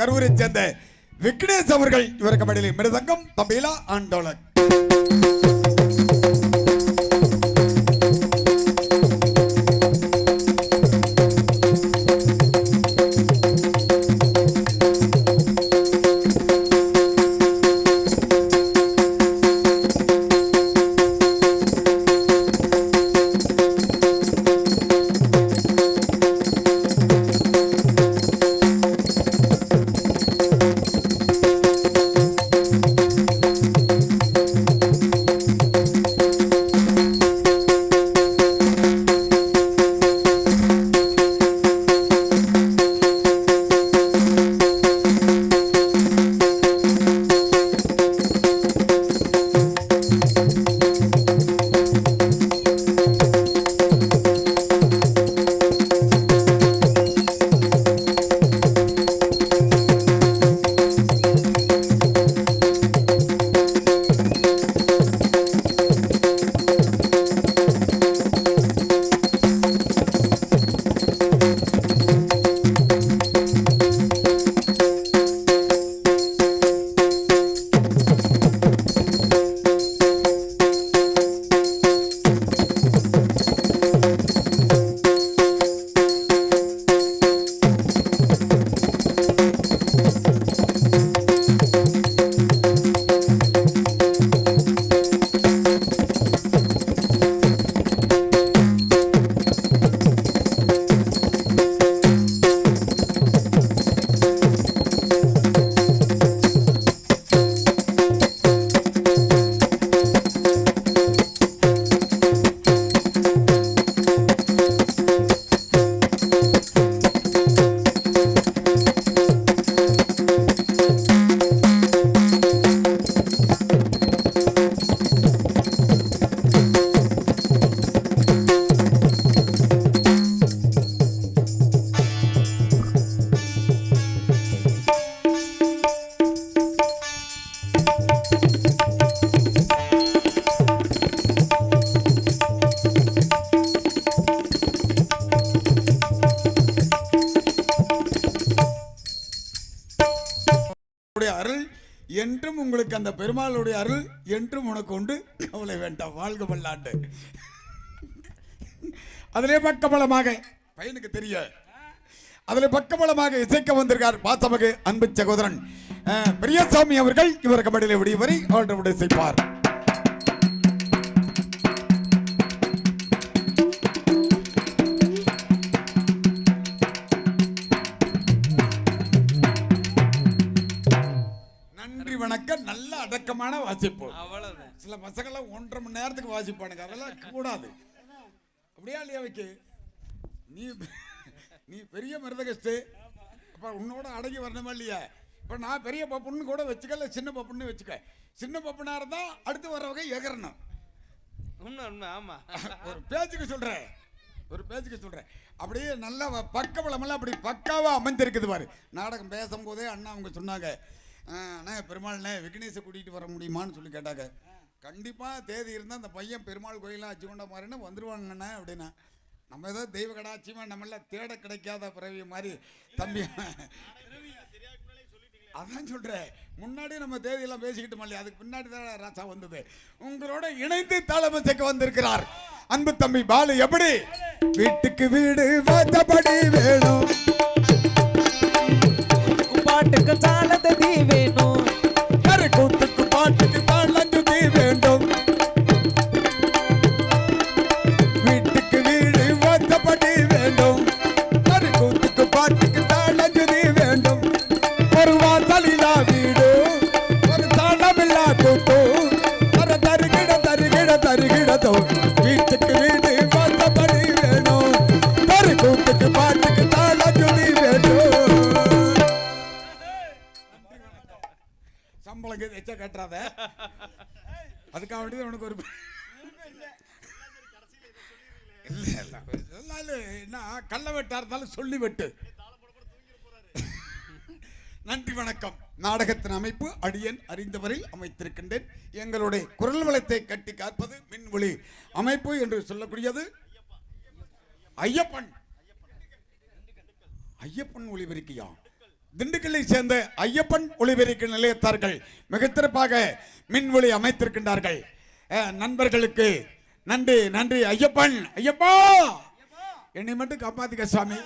கரூரை சேர்ந்த விக்னேஷ் அவர்கள் இவருக்கு மடியில் மிருதங்கம், தம்பீலா ஆண்டோலக். அருள் என்றும் உங்களுக்கு, அந்த பெருமாளுடைய அருள் என்றும் உனக்கு உண்டு, கவலை வேண்டாம், வாழ்க பல்லாண்டு. அதிலே பக்கபலமாக பையனுக்கு தெரிய, அதில் பக்கபலமாக இசைக்க வந்திருக்கார் பாசமகு அன்பு சகோதரன் பிரியசாமி அவர்கள். இவர் கபடியிலே விடியவரை அவருடைய இசைப்பார். வணக்கம். நல்ல அடக்கமான வாசிப்பு. சில பசங்கள்லாம் 1.5 மணி நேரத்துக்கு வாசிப்பானுங்க, அதெல்லாம் கூடாது. அப்படியா இல்லையா வைக்க? நீ பெரிய மிருதகஸ்து, அப்ப உன்னோட அடங்கி வரணுமா இல்லையா? இப்ப நான் பெரிய பப்புன்னு கூட வச்சுக்கல, சின்ன பப்புன்னு வச்சுக்க. சின்ன பப்புனா இருந்தா அடுத்து வர்றவங்க எகரணும். ஆமா, ஒரு பேச்சுக்கு சொல்றேன், அப்படியே நல்ல பக்கபலமெல்லாம் அப்படி பக்காவா அமைஞ்சிருக்குது பாரு. நாடகம் பேசும்போதே அண்ணா அவங்க சொன்னாங்க, அண்ணா பெருமாள்ண்ணே விக்னேஷை கூட்டிகிட்டு வர முடியுமான்னு சொல்லி கேட்டாங்க. கண்டிப்பாக தேதி இருந்தால் அந்த பையன் பெருமாள் கோயிலாம் அச்சு கொண்ட மாதிரின்னா வந்துடுவாங்கண்ணே அப்படின்னா. நம்ம ஏதோ தெய்வ கடாட்சியமா நம்மளாம் தேட கிடைக்காத பிறவிய மாதிரி தம்பி, அதான் சொல்கிறேன். முன்னாடி நம்ம தேதியெல்லாம் பேசிக்கிட்டு இல்லையா, அதுக்கு பின்னாடி தான் ராசா வந்தது. உங்களோட இணைந்து தாளமசைக்கு வந்திருக்கிறார் அன்பு தம்பி பாலு. எப்படி வீட்டுக்கு வீடு வாத்தபடி வேணும், பாட்டுக்கு தாளதி வேணும், கூத்துக்கு பாட்டுக்கு தாளதி வேண்டும், வீட்டுக்கு வீடு வாத்தபடி வேண்டும், கூத்துக்கு பாட்டுக்கு தாளதி வேண்டும், ஒரு வாசலிலா வீடு ஒரு தாளமில்லா கூத்து, தருகிடதோ வீட்டுக்கு வீடு வாத்தபடி வேணும், கூத்துக்கு பாட்டுக்கு தாளதி வேண்டும். சம்பளம் எச்ச கட்டுறாத, அதுக்காக வேண்டியது உனக்கு ஒரு என்ன கள்ள வெட்டா இருந்தாலும் சொல்லி வெட்டு. நன்றி வணக்கம். நாடகத்தின் அமைப்பு அடியன் அறிந்தவரில் அமைத்திருக்கின்றேன். எங்களுடைய குரல் வளத்தை கட்டி காப்பது மின்வொலி அமைப்பு என்று சொல்லக்கூடியது ஐயப்பன் ஒளிபெருக்கியா. திண்டுக்கல்லை சேர்ந்த ஐயப்பன் ஒளிபெருக்க நிலையத்தார்கள் மிகச்சிறப்பாக மின் ஒளி அமைத்திருக்கின்றார்கள். நண்பர்களுக்கு நன்றி நன்றி. ஐயப்பன் ஐயப்பா என்னை மட்டும் காப்பாத்திக்க சாமி,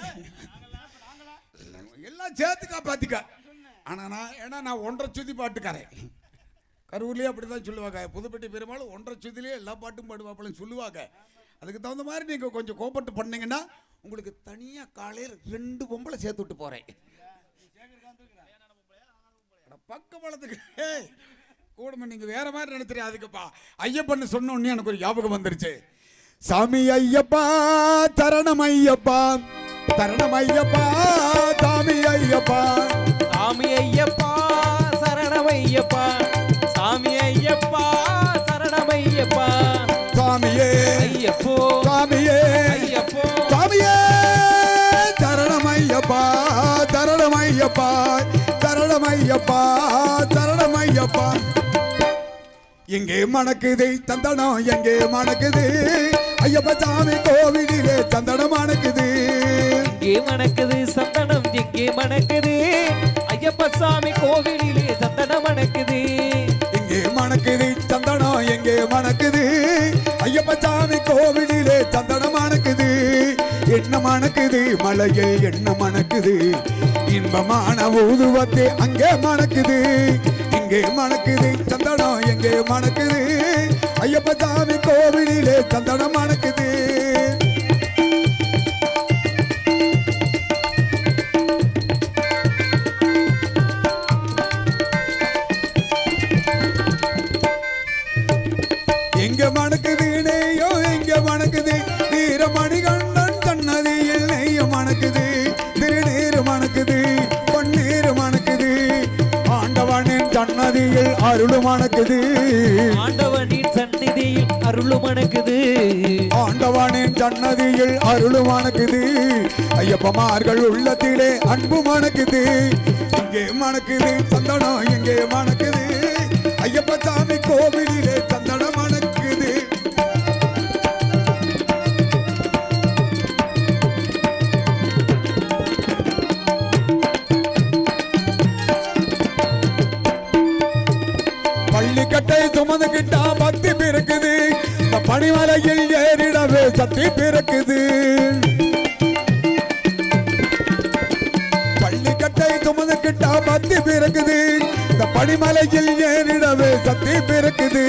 எல்லாம் சேர்த்து காப்பாத்திக்க. ஆனா நான் 1.5 சுதி பாட்டுக்காரன். கரூர்லயே அப்படிதான் சொல்லுவாங்க, புதுப்பட்டி பெருமாள் 1.5 சுதிலே எல்லா பாட்டும் பாடுவாப்பலன்னு சொல்லுவாங்க. அதுக்கு தகுந்த மாதிரி நீங்க கொஞ்சம் கோபப்பட்டு பண்ணீங்கன்னா உங்களுக்கு தனியா காலையில் 2 பொம்பளை சேர்த்து விட்டு போறேன். பக்க பழத்துக்கு கூட நீங்க வேற மாதிரி நினைச்சிரு. அதுக்குப்பா ஐயப்பன் சொன்ன உடனே எனக்கு ஒரு ஞாபகம் வந்துருச்சு. சாமி ஐயப்பா தரணம் ஐயப்பா, தரணம் ஐயப்பா, சாமி ஐயப்பா, சாமி ஐயப்பா சரணம் ஐயப்பா, சாமி ஐயப்பா சரணம் ஐயப்பா, சாமியே ஐயப்போ, சாமியே ஐயப்போ, சாமியே தரணம் ஐயப்பா, தரணம் ஐயப்பா, தரணம் ஐயப்பா, தரணம் ஐயப்பா. எங்கே மணக்குது சந்தனம், எங்கே மணக்குது ஐயப்ப சாமி கோவிலிலே சந்தனம் மணக்குது. எங்கே மணக்குது சந்தனம், எங்கே மணக்குது ஐயப்ப சாமி கோவிலிலே சந்தனம் மணக்குது. எங்கே மணக்குது சந்தனம், எங்கே மணக்குது ஐயப்ப சாமி கோவிலிலே சந்தனம் மணக்குது. என்ன மணக்குது மலையில், என்ன மணக்குது இன்பமான ஊதுவத்தே அங்கே மணக்குது. எங்கே மணக்குது சந்தனம், எங்கே மணக்குது ஐயப்ப சாமி கோவிலிலே சந்தனம் மணக்குது. எங்க மணக்குது நெய்யோ, எங்க மணக்குது வீரமணிகண்டன் சன்னதியில் நெய்ய மணக்குது. திருநீர் மணக்குது, பன்னீர் மணக்குது, ஆண்டவனின் சன்னதியில் அருள் மணக்குது. ஆண்டவனின் சந்நிதியில் அருள் மணக்குது, ஆண்டவனின் சன்னதியில் அருள் மணக்குது. ஐயப்பமார்கள் உள்ளத்திலே அன்பு மணக்குது. இங்கே மணக்குது சந்தனம், எங்கே மணக்குது ஐயப்ப சாமி கோவிலிலே சந்தனம் மணக்குது. பள்ளிக்கட்டை சுமந்துகிட்டா பக்தி பிறக்குது, இந்த பனிமலையில் ஏறிடவே சக்தி பிறக்குது. பள்ளிக்கட்டை சுமந்துகிட்டா பக்தி பிறக்குது, இந்த பனிமலையில் ஏறிடவே சக்தி பிறக்குது.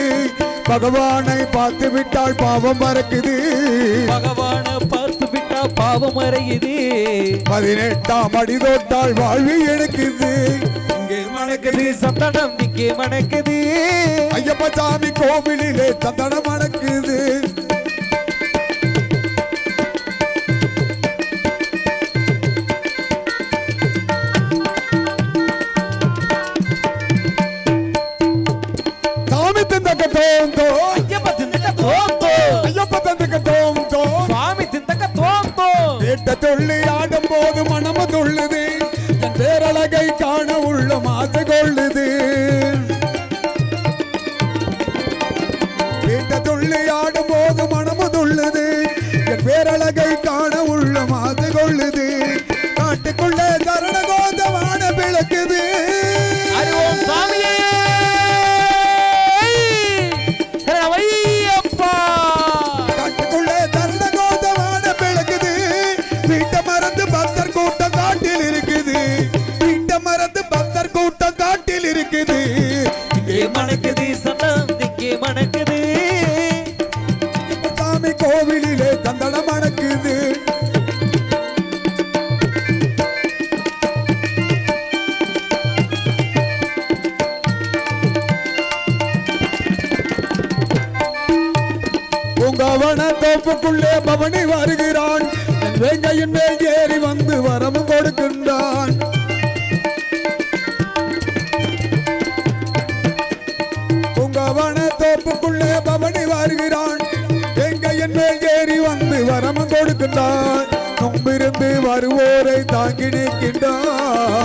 பகவானை பார்த்து விட்டால் பாவம் மறக்குது, பகவானை பார்த்து விட்டா பாவம் மறையுது. 18ஆம் அடி தொட்டால் வாழ்வு எடுக்குது. இங்கே மணக்குது சந்தனம், இங்கே மணக்குது ஐயப்ப சாமி கோவிலிலே சந்தனம் மணக்குது. சாமி திந்தக்க தோந்தோ, ஐயப்ப திந்தக்க தோந்தோ, ஐயப்ப திந்தக்க தோந்தோ, சுவாமி திந்தக்க தோந்தோ. கேட்ட துள்ளி ஆடும் போது மனமு துள்ளுது, என் பேரழகை காண உள்ள மாசு கொள்ளுது. கேட்ட துள்ளி ஆடும் போது மனமு துள்ளுது, என் பேரழகை காண உள்ள மாசு கொள்ளுது. காட்டுக்குள்ளே சரண கோதமான விளக்குது. அறிவோம் சாமியே ஐயப்பா. காட்டுக்குள்ளே சரண கோதமான விளக்குது. வீட்டை மறந்து பக்தர் கூட்டம் காட்டில் இருக்குது, வீட்டை மறந்து பக்தர் கூட்டம் காட்டில் இருக்குது. இங்கே மணக்குது சந்தனம், இங்கே மணக்குது சாமி கோவிலிலே சந்தனம் மணக்குது. உங்கவன தோப்புக்குள்ளே பவனி வருகிறான், என் வேங்கையின் மேல் ஏறி வந்து வரமும் கொடுக்கின்றான். உங்கவன தோப்புக்குள்ளே பவனி வருகிறான், வேங்கையின் மேல் ஏறி வந்து வரமும் கொடுக்கின்றான். நொம்பிருந்து வருவோரை தாங்கி நிற்கின்றான்,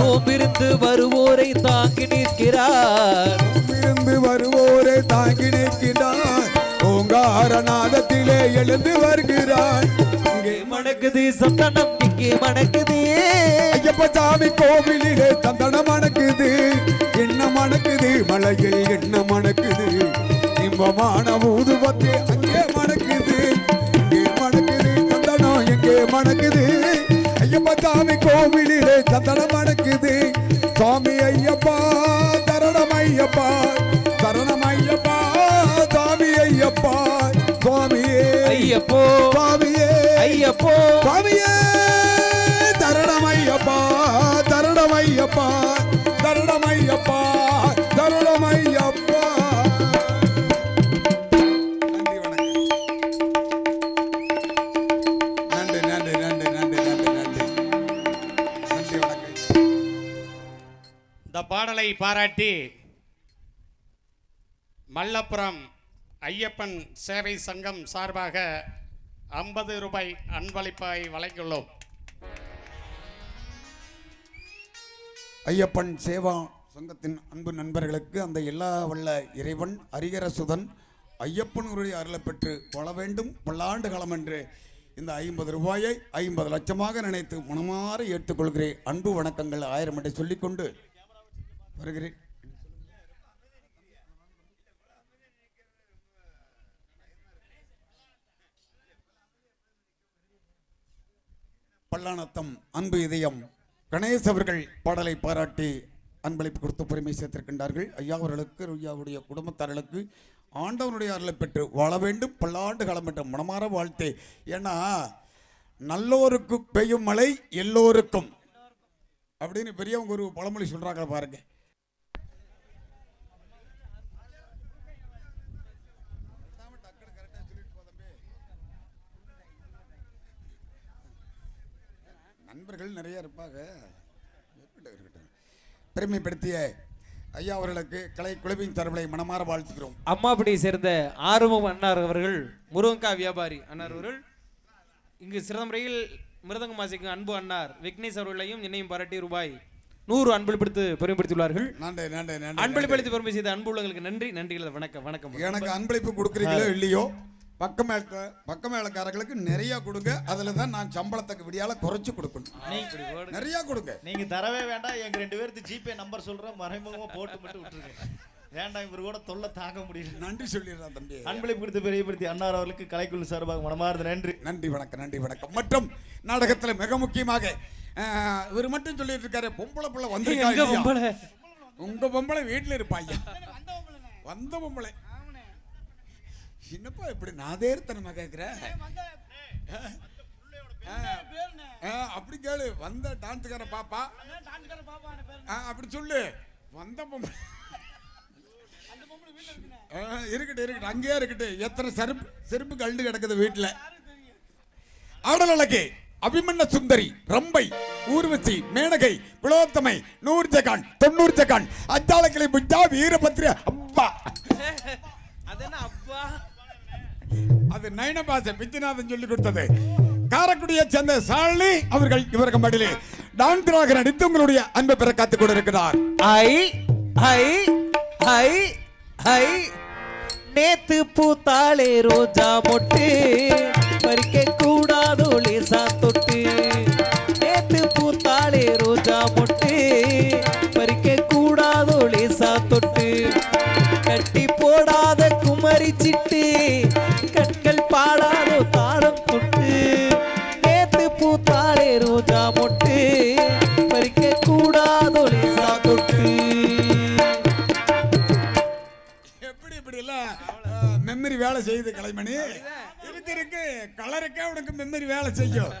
நோம்பிருந்து வருவோரை தாங்கி நிற்கிறார், நொம்பிருந்து வருவோரை தாங்கி நிற்கின்றான். ஓங்காரநாதத்திலே எழுந்து வருகிறான். இங்கே மணக்குது சந்தனம், இங்கே மணக்குது ஐயப்ப ஐயப்ப சாமி கோவிலிலே சந்தனம் மணக்குது, என்ன மணக்குது, மலையில் என்ன மணக்குது, இன்பமான ஊதுபத்தி அங்கே மணக்குது, இங்கே மணக்குது சந்தனம் எங்கே மணக்குது. ஐயப்ப சாமி கோவிலிலே சந்தனம் மணக்குது. சுவாமி ஐயப்பா தரணம் ஐயப்பா, தரணம் ஐயப்பா, சுவாமி ஐயப்பா, சுவாமியே ஐயப்போ சுவாமியே ஐயப்போ சுவாமியே, தரணமையப்பா தரணமையப்பா தரணமையப்பா தரணமையப்பா. நன்றி வணக்கம். நன்றி நன்றி நன்றி நன்றி நன்றி நன்றி வணக்கம். இந்த பாடலை பாராட்டி மல்லப்புரம் ஐயப்பன் சேவை சங்கம் சார்பாக 50 ரூபாய் அன்பளிப்பாய் வழங்கியுள்ளோம். ஐயப்பன் சேவா சங்கத்தின் அன்பு நண்பர்களுக்கு அந்த எல்லா வல்ல இறைவன் ஹரிஹரசுதன் ஐயப்பனுடைய அருளை பெற்று வாழ வேண்டும் பல்லாண்டு காலம் என்று இந்த 50 ரூபாயை 50 லட்சமாக நினைத்து மனமாற ஏற்றுக்கொள்கிறேன். அன்பு வணக்கங்கள் 1000 என்று சொல்லிக்கொண்டு வருகிறேன். பல்லானத்தம் அன்பு இதயம் கணேஷ் அவர்கள் பாடலை பாராட்டி அன்பளிப்பு கொடுத்து பெருமை சேர்த்திருக்கின்றார்கள். ஐயா அவர்களுக்கு ஐயாவுடைய குடும்பத்தார்களுக்கு ஆண்டவனுடைய அருளை பெற்று வாழ வேண்டும் பல்லாண்டு காலம் என்ற மனமாற வாழ்த்தே. ஏன்னா நல்லோருக்கு பெய்யும் மழை எல்லோருக்கும் அப்படின்னு பெரியவங்க ஒரு பழமொழி சொல்றாங்க பாருங்க. நண்பர்கள் நிறைய இருப்பாங்க. பெருமைப்படுத்திய ஐயா அவர்களுக்கு கலை குழுவின் தரவுகளை மனமாற வாழ்த்துக்கிறோம். அம்மாபடியை சேர்ந்த ஆறுமுகம் அன்னார் அவர்கள் முருங்கக்காய் வியாபாரி அன்னார் அவர்கள் இங்கு சிறந்த முறையில் மிருதங்கம் வாசிக்கும் அன்பு அன்னார் விக்னேஷ் அவர்களையும் என்னையும் பாராட்டி ரூபாய் 100 அன்பளிப்படுத்தி பெருமைப்படுத்தியுள்ளார்கள். நன்றி நன்றி நன்றி. அன்பளிப்படுத்தி பெருமை செய்த அன்பு உள்ளவங்களுக்கு நன்றி நன்றிகள். வணக்கம் வணக்கம். எனக்கு அன்பளிப்பு கொடுக்குறீங்களோ இல்லையோ பக்க மேலக்காரர்களுக்கு நிறைய கொடுங்க. அதுல தான் நான் சம்பளத்துக்கு விடியால குறைச்சு கொடுக்கணும். நிறைய கொடுங்க. நீங்க தரவே வேண்டாம். எங்க 2 பேருக்கு ஜிபே நம்பர் சொல்றேன், மறைமுகமா போட்டு மட்டும் விட்டுருங்க. வேண்டாம், இவரு கூட தொல்லை தாங்க முடியல. நன்றி சொல்லிடுறேன் தம்பி. அன்பளிப்பு கொடுத்து பெரியப்படுத்தி அன்னார் அவர்களுக்கு கலைக்குழு சார்பாக மனமார்ந்த நன்றி. நன்றி வணக்கம் நன்றி வணக்கம். மற்றும் நாடகத்துல மிக முக்கியமாக இவர் மட்டும் சொல்லிட்டு இருக்காரு, பொம்பளை பிள்ளை வந்து உங்க பொம்பளை வீட்டுல இருப்பாங்க. வந்த பொம்பளை என்னப்பா இப்படி நாதேர்த்தனமா கேக்குற? அப்படி கேளு. வந்த டான்ஸுக்கார பாப்பா அப்படி சொல்லு. வந்த பொம்பளை இருக்கட்டும் இருக்கட்டும், அங்கேயே இருக்கட்டும். எத்தனை செருப்பு கண்டு கிடக்குது வீட்டுல. ஆடலழகே அபிமன்ன சுந்தரி ரம்பை ஊர்வசி மேனகை குலோத்தமை நூர்ஜகான் 90 ஜகான் அச்சாலக்கிளை புஜா வீரபத்ரி அப்பா அது நயனபாச விஜயநாதன் சொல்லி கொடுத்தது. காரைக்குடியை சேர்ந்த சாலினி அவர்கள் இவருக்கு மடியிலே டான்ஸராக நடித்து உங்களுடைய அன்பை பெற காத்துக் கொண்டிருக்கிறார். ஐ ஐ ஐ ஐ நேத்து பூத்தாளே ரோஜா மொட்டு பறிக்க கூடாதோ லேசா தொட்டு. நேத்து பூத்தாளே ரோஜா மொட்டு பறிக்க கூடாதோ லேசா தொட்டு. கட்டி போடாத குமரி சிட்டு கண்கள் பாடாதோ தாளம் தொட்டு. நேத்து பூத்தாளே ரோஜா மொட்டு பறிக்க கூடாதோ லேசா தொட்டு. எப்படி இப்படி எல்லாம் மெமரி வேலை செய்யுது கலைமணி. இருக்கு இருக்கு கலருக்கே உனக்கு மெமரி வேலை செய்யும்.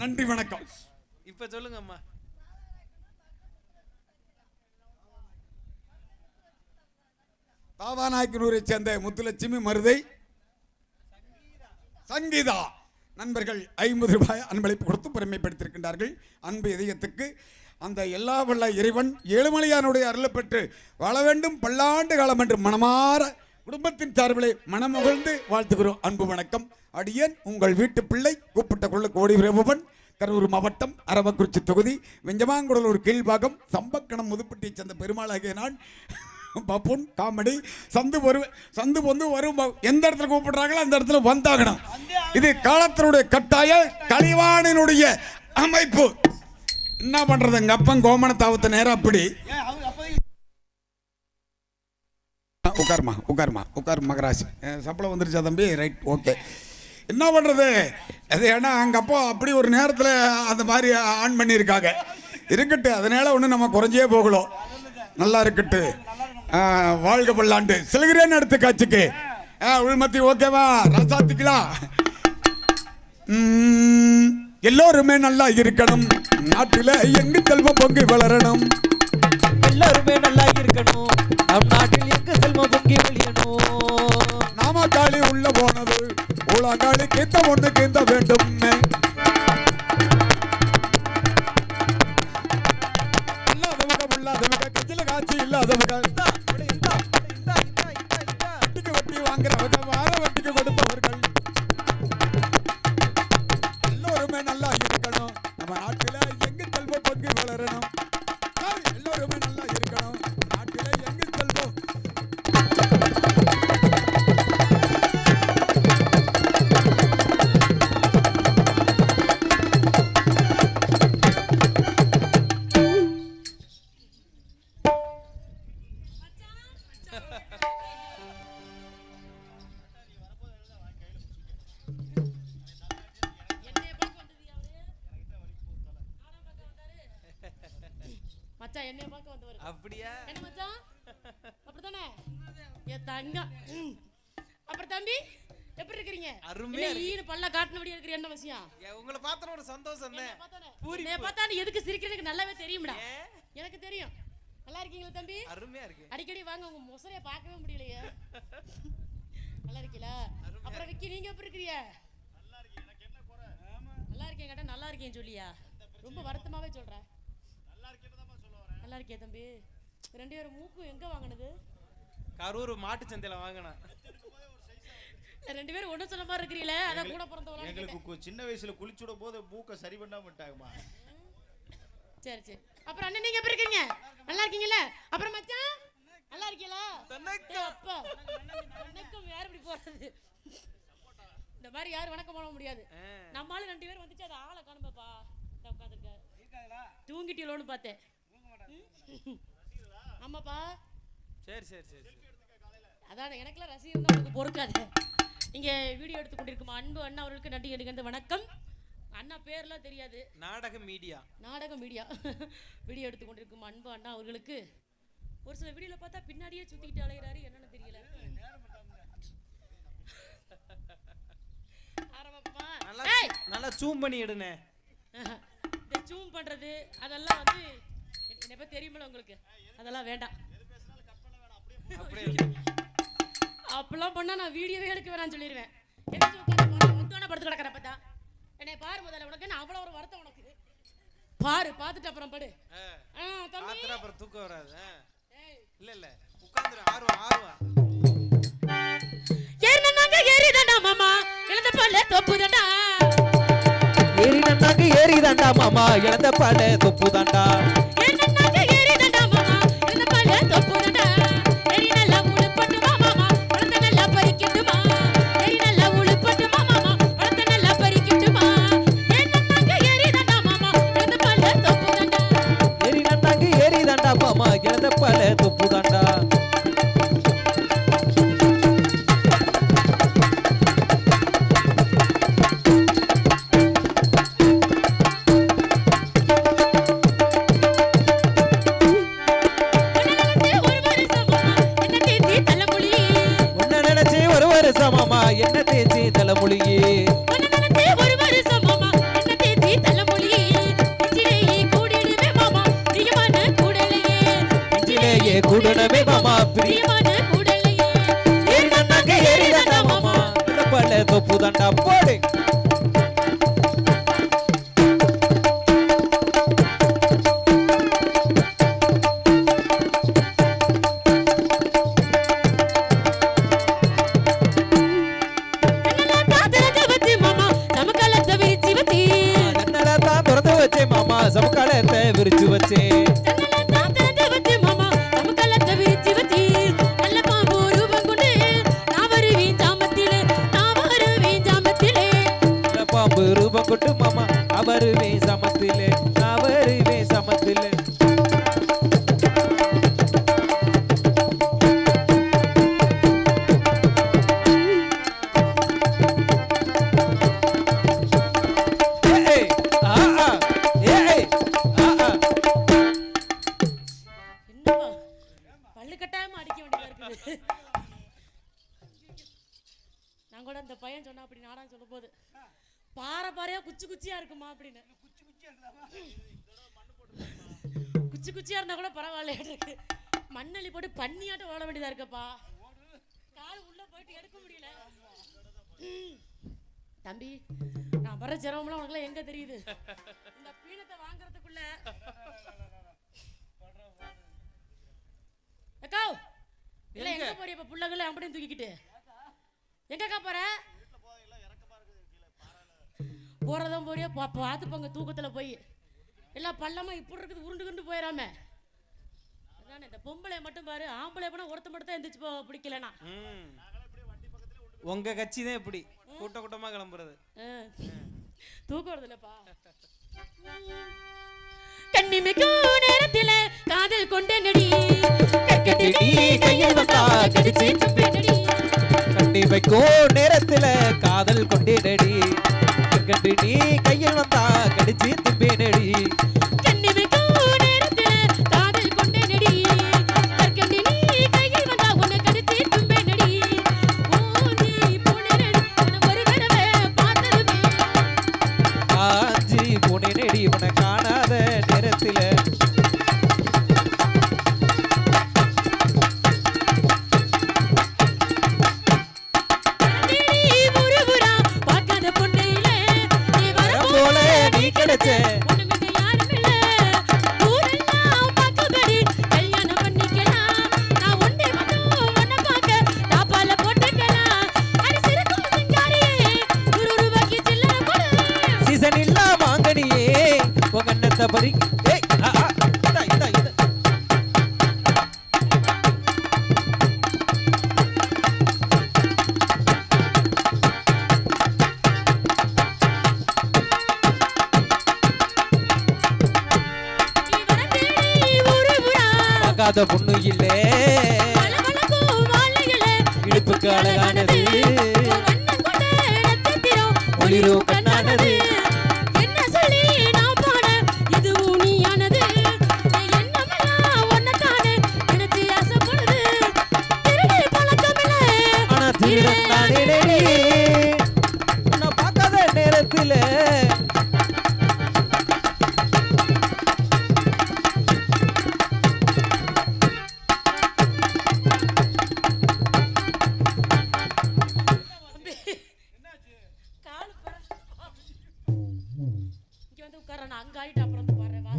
நன்றி வணக்கம். இப்ப சொல்லுங்க அம்மா. தாவாநாயக்கனூரை சேர்ந்த முத்துலட்சுமி மருதை சங்கீதா நண்பர்கள் 50 ரூபாய் அன்பளிப்பு கொடுத்து பெருமைப்படுத்தியிருக்கின்றார்கள். அன்பு இதயத்துக்கு அந்த எல்லா வல்ல இறைவன் ஏழுமலையானுடைய அருளை பெற்று வாழ வேண்டும் பல்லாண்டு காலம் என்று மனமாற குடும்பத்தின் சார்பிலே மனமகிழ்ந்து வாழ்த்துகிறோம். அன்பு வணக்கம். அடியேன் உங்கள் வீட்டு பிள்ளை கூப்பிட்ட கொள்ள கோடி பிரபுவன், கரூர் மாவட்டம் அரவக்குறிச்சி தொகுதி வெஞ்சமாங்குடலூர் கீழ்பாகம் சம்பக்கணம் முதுப்பட்டியை சேர்ந்த பெருமாள் ஆகிய நான் பப்புன் காமெடி சந்து வந்து வரும். எந்த இடத்துல கூப்பிடுறாங்களோ அந்த இடத்துல வந்தாகணும். இது காலத்தினுடைய கட்டாய கலிவானினுடைய அமைப்பு. என்ன பண்றது எங்க அப்பன் கோமணத்தாவத்தை நேரம் அப்படி உட்காருமா மகராசி சப்பளம் வந்துருச்சா தம்பி ரைட் ஓகே என்ன பண்ணுறது அது ஏன்னா அங்கே அப்போ அப்படி ஒரு நேரத்தில் அந்த மாதிரி ஆன் பண்ணியிருக்காங்க இருக்கட்டு அதனால ஒன்றும் நம்ம குறைஞ்சே போகலாம் நல்லா இருக்கட்டு வாழ்க பல்லாண்டு செல்கிறேன்னு அடுத்த காட்சிக்கு உள்மத்தி ஓகேவா ரசாத்திக்கலாம் எல்லோருமே நல்லா இருக்கணும் நாட்டில் எங்கு செல்வம் பொங்கி வளரணும் எல்லாருமே நல்லா இருக்கணும் நம் நாட்டில் எங்க செல்வம் பொங்கி வெளியணும் நாம காளி உள்ள போனது ஊழாங்காளி கேத்த ஒண்ணு கேந்த வேண்டும் இல்லாதவங்க உள்ளாதவங்க கெஞ்சில காட்சி இல்லாதவங்க வட்டிக்கு வட்டி வாங்குறவங்க வார வட்டிக்கு கொடுப்பவர்கள் எல்லோருமே நல்லா இருக்கணும் நம்ம நாட்டில எங்க செல்வம் பொங்கி வளரணும் எல்லோருமே நல்லா இருக்கணும் நாட்டில எங்க செல்வம் மச்சான் என்னைய பார்க்க வந்தவர் அப்படியா என்ன மச்சான் அப்படிதானே என் தங்கம் அப்புறம் தம்பி எப்படி இருக்கீங்க அருமையா ஈன பல்ல காட்டினபடியா இருக்கிற என்ன விஷயம் உங்களை பார்த்தன ஒரு சந்தோஷம் தான் பூரி பார்த்தானே எதுக்கு சிரிக்கிறதுக்கு நல்லாவே தெரியும்டா எனக்கு தெரியும் நல்லா இருக்கீங்களா தம்பி அருமையா இருக்கு அடிக்கடி வாங்க உங்க முசரைய பார்க்கவே முடியலையே நல்லா இருக்கீங்களா அப்புறம் விக்கி நீங்க எப்படி இருக்கீங்க நல்லா இருக்கீங்க எனக்கு என்ன குறை நல்லா இருக்கேன் கேட்டா நல்லா இருக்கேன்னு சொல்லியா ரொம்ப வருத்தமாவே சொல்றேன் நல்லா இருக்கே தம்பி ரெண்டு பேரும் மூக்கு எங்க வாங்கினது கரூர் மாட்டு சந்தையில வாங்கினா ரெண்டு பேரும் ஒண்ணு சொன்ன மாதிரி இருக்கீங்களே அத கூட பிறந்தவங்க எங்களுக்கு சின்ன வயசுல குளிச்சுட போது மூக்க சரி பண்ணாம விட்டாங்கம்மா சரி சரி அப்புறம் அண்ணன் நீங்க எப்படி இருக்கீங்க நல்லா இருக்கீங்களா அப்புறம் மச்சான் நல்லா இருக்கீங்களா அப்பா வணக்கம் யார் இப்படி போறது இந்த மாதிரி யாரும் வணக்கம் பண்ண முடியாது நம்மால ரெண்டு பேரும் வந்துச்சு அது ஆளை காணும்பா இந்த உட்காந்துருக்க தூங்கிட்டீங்களோன்னு பார்த்தேன் ஆமாப்பா சரி சரி சரி அதான் எனக்குலாம் ரசிகர் இருந்தால் உங்களுக்கு பொறுக்காது இங்கே வீடியோ எடுத்து கொண்டிருக்கும் அன்பு அண்ணா அவர்களுக்கு நன்றி எடுக்கிறது வணக்கம் அண்ணா பேர்லாம் தெரியாது நாடக மீடியா வீடியோ எடுத்து கொண்டிருக்கும் அன்பு அண்ணா அவர்களுக்கு ஒரு சில வீடியோல பார்த்தா பின்னாடியே சுத்திக்கிட்டு அலையிறாரு என்னன்னு தெரியல ஆரம்பமா நல்லா ஜூம் பண்ணி எடுனே இந்த ஜூம் பண்றது அதெல்லாம் வந்து என்ன பத்தி தெரியுமில்ல உங்களுக்கு அதெல்லாம் வேண்டாம் அப்பெல்லாம் பண்ணா நான் வீடியோவே எடுக்க வேணாம்னு சொல்லிடுவேன் வந்து படுத்து கிடக்கிற பார்த்தா என்னை பாரு முதல்ல உனக்கு என்ன அவ்வளோ ஒரு வருத்தம் உனக்கு பாரு பார்த்துட்டு அப்புறம் படு அப்புறம் தூக்கம் வராது இல்ல இல்ல உட்கார்ந்து ஆர்வம் ஏறிதாண்டா மாமா இழந்த பால தொப்புதாண்டா ஏறிதாண்டா மாமா இழந்த பால தொப்புதாண்டா ஏறிதாண்டா மாமா இழந்த பால தொப்புதாண்டா ஏறி நல்லா உளுப்பட்டு மாமா வளர்த்த நல்லா பறிக்கட்டுமா ஏறி நல்லா உளுப்பட்டு மாமா வளர்த்த நல்லா பறிக்கட்டுமா ஏறிதாண்டா மாமா இழந்த பால தொப்புதாண்டா ஏறிதாண்டா மாமா இழந்த பால தொப்புதாண்டா என்ன தேச்சி தலைமொழியே ஒரு வருஷம் மாமா என்ன தேச்சி தலைமொழியே இஞ்சிலேயே கூடிடுவே மாமா பிரியமான கூடலையே இஞ்சிலேயே கூடனவே மாமா பிரியமான கூடலையே ஏறிதாண்டா மாமா பல தொப்புதாண்டா போடு மாமா சமகாலத்தை விரிச்சு வச்சே மாமா சமகாலத்தை விரிச்சு வச்சி நல்ல பாம்பு ரூபம் கொண்டு நான் வருவேன் ஜாமத்திலே பாம்பு ரூபம் கொண்டு மாமா அவருவே சமத்திலே நான் வருவேன் நாடகம் சொல்ல போது பாறை பாறையா குச்சி குச்சியா இருக்குமா அப்படின்னு. குச்சி குச்சியா இருந்தா கூட பரவாயில்ல இருக்கு. மண்ணள்ளி போட்டு பண்ணியாட்ட ஓட வேண்டியதா இருக்கப்பா. கால் உள்ள போயிட்டு எடுக்க முடியல. தம்பி நான் வர சிரமம்லாம் உனக்குலாம் எங்க தெரியுது? இந்த பீனத்தை வாங்குறதுக்குள்ள அக்கா இல்ல எங்க போறிய இப்ப புள்ளகளை அப்படியே தூக்கிக்கிட்டு எங்கக்கா போற? போறதும் போறியா பார்த்து போங்க தூக்கத்துல போய் எல்லாம் பள்ளமா இப்படி இருக்குது உருண்டு குண்டு போயிடாம. அதானே இந்த பொம்பளை மட்டும் பாரு, ஆம்பளை போனா ஒருத்த மட்டும் தான் எந்திரிச்சு பிடிக்கலனா. உங்க கட்சி தான் இப்படி கூட்ட கூட்டமா கிளம்புறது. தூக்கம் வருது இல்லப்பா. கண்ணிமைக்கும் நேரத்தில காதல் கொண்ட நடி கக்கடி கையில் வந்தா கடிச்சு துப்பினடி. கண்ணிமைக்கும் நேரத்துல காதல் கொண்டேனடி கக்கடி கையில் வந்தா கடிச்சு துப்பினடி. கண்ணிமைக்கும் நேரத்தில காதல் கொண்ட நடி கக்கடி கையில் வந்தா உன்னை கடிச்சு தும்பினடி. ஓடி போனேனடி உன்னை ஒரு தடவை பார்த்ததுமே ஆஞ்சி போனேனடி உன்னை காணாத நேரத்துல. சீசன் இல்ல வாங்கனியே உங்க அண்ணத்தை பறி. பார்க்காத பொண்ணு இல்லே இடுப்புக்கு அழகானது ஒளிரும் கண்ணானது. என்ன சொல்லி நான் பாட இதுவும் நீயானது. என்னமெல்லாம் ஒன்னதானே நினைச்சு ஆசைப்படுது. திருடி பழக்கமில்ல ஆனா திருடன் நானே உன்னை பார்க்காத நேரத்துல. அங்க ஆயிட்டு அப்புறம் வந்து பாடுறேன் வா.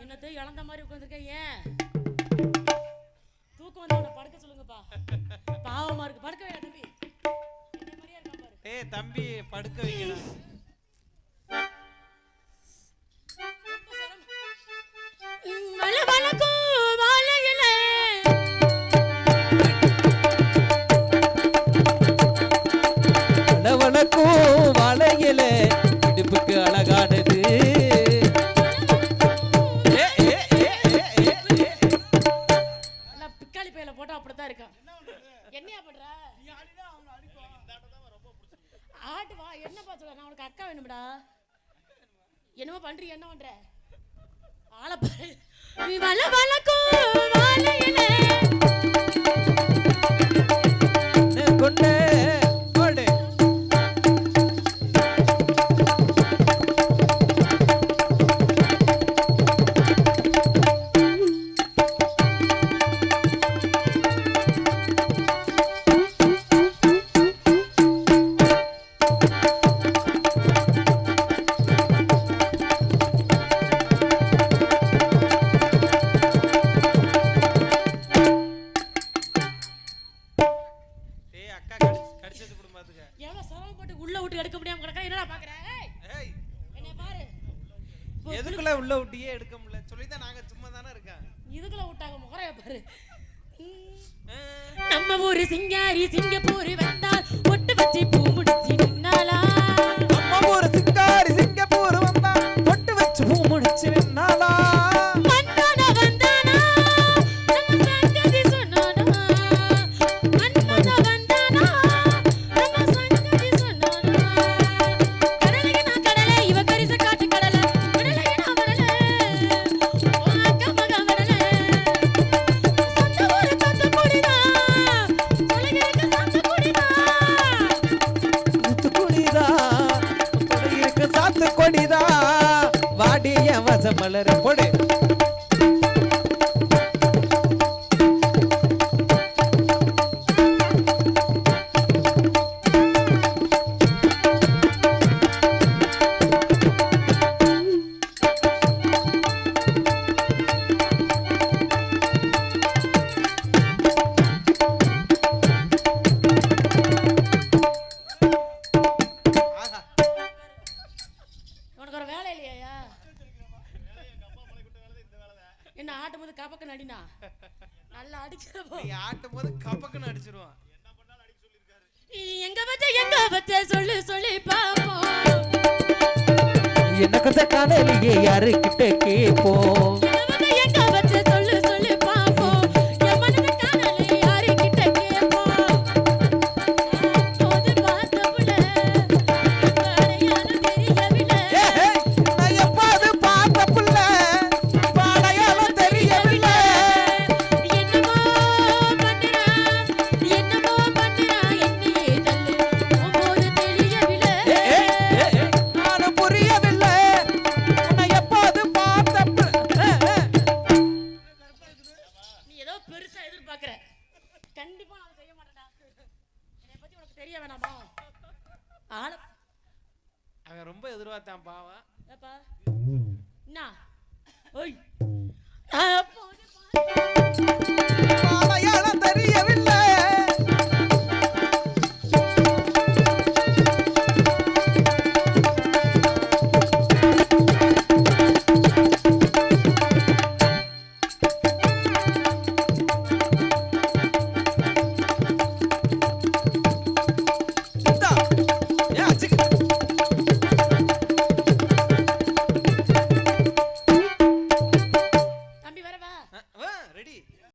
என்னது இழந்த மாதிரி உட்காந்துருக்கேன் ஏன்? தூக்கம் வந்து அவனை படுக்க சொல்லுங்கப்பா. பாவமா இருக்கு படுக்க வைடா தம்பி. என்ன மாதிரியா இருக்கா பாரு. ஏய் தம்பி படுக்க வைக்கணும். வளவளக்கும் வாழையில வளவளக்கும் வாழையில இடுப்புக்கு அழகானது. பிக்காளி பையில போட்டா அப்படித்தான் இருக்கான். என்னையா பண்ற? ஆட்டு வா என்னப்பா சொல்ல நான் உனக்கு அக்கா வேணும்டா. என்னமோ பண்றீ என்ன பண்ற? ஆளை பாரு. நீ வளவளக்கும் வாழையில கொண்ட ஓடு எவ்வளவு சிரமம் போட்டு உள்ள விட்டு எடுக்க முடியாம கிடக்கா. என்னடா பாக்குற? என்ன பாரு. எதுக்குள்ள உள்ள விட்டியே எடுக்க முடியல சொல்லிதான் நாங்க சும்மா தானே இருக்கோம். இதுக்குள்ள விட்டாங்க முகரைய பாரு. நம்ம ஊரு சிங்காரி சிங்கப்பூர் வந்தால் ஒட்டு வச்சு பூ முடிச்சு நின்னாலா. நம்ம ஊரு சிங்காரி சிங்கப்பூர் வந்தா ஒட்டு வச்சு பூ முடிச்சு நின்னாலா. மன்மத வந்தானா நம்ம சங்கதி சொன்னானா. மன்மத வந்தானா நம்ம சங்கதி சொன்னானா. கடலைக்கு நான் கடலை இவ கரிச காட்டு கடலை. கடலைக்கு நான் கடலை ஓ அக்கா மக கடலை. சொந்த ஊரு கத்த குடிதா உலகிற்கு சத்த குடிதா. மலர் போடு. உனக்கு ஒரு வேலை இல்லையா? என்ன ஆட்டும் போது கபக்கு நடினா நல்லா அடிக்கிறப்போ நீ ஆட்டும் போது கபக்குன்னு அடிச்சிருவான். எங்க வச்ச சொல்லு சொல்லி பாப்போம். எனக்கு காணலையே யாரு கிட்ட கேப்போம். எங்க வச்ச சொல்லு சொல்லி பாப்போம். என் மனசு காணலை யாரு கிட்ட கேப்போம். போது பார்த்த புள்ள அடையாளம் தெரியவில்லை. நான் எப்பாவது பார்த்த புள்ள அடையாளம் தெரியவில்லை. என்னமோ பண்ணுறா என்னையே தள்ளு போது தெரியவில்லை. நானும் புரியவில்லை உன்னை எப்பாவது பார்த்த நீ ஏதோ பெருசா எதிர்பார்க்கற. கண்டிப்பா நான் செய்ய மாட்டேன்டா. என்னை பத்தி உனக்கு தெரிய வேணாமா? ஆள அவன் ரொம்ப எதிர்பார்த்தான் பாவம். ஏப்பா என்ன ஓய் அப்போ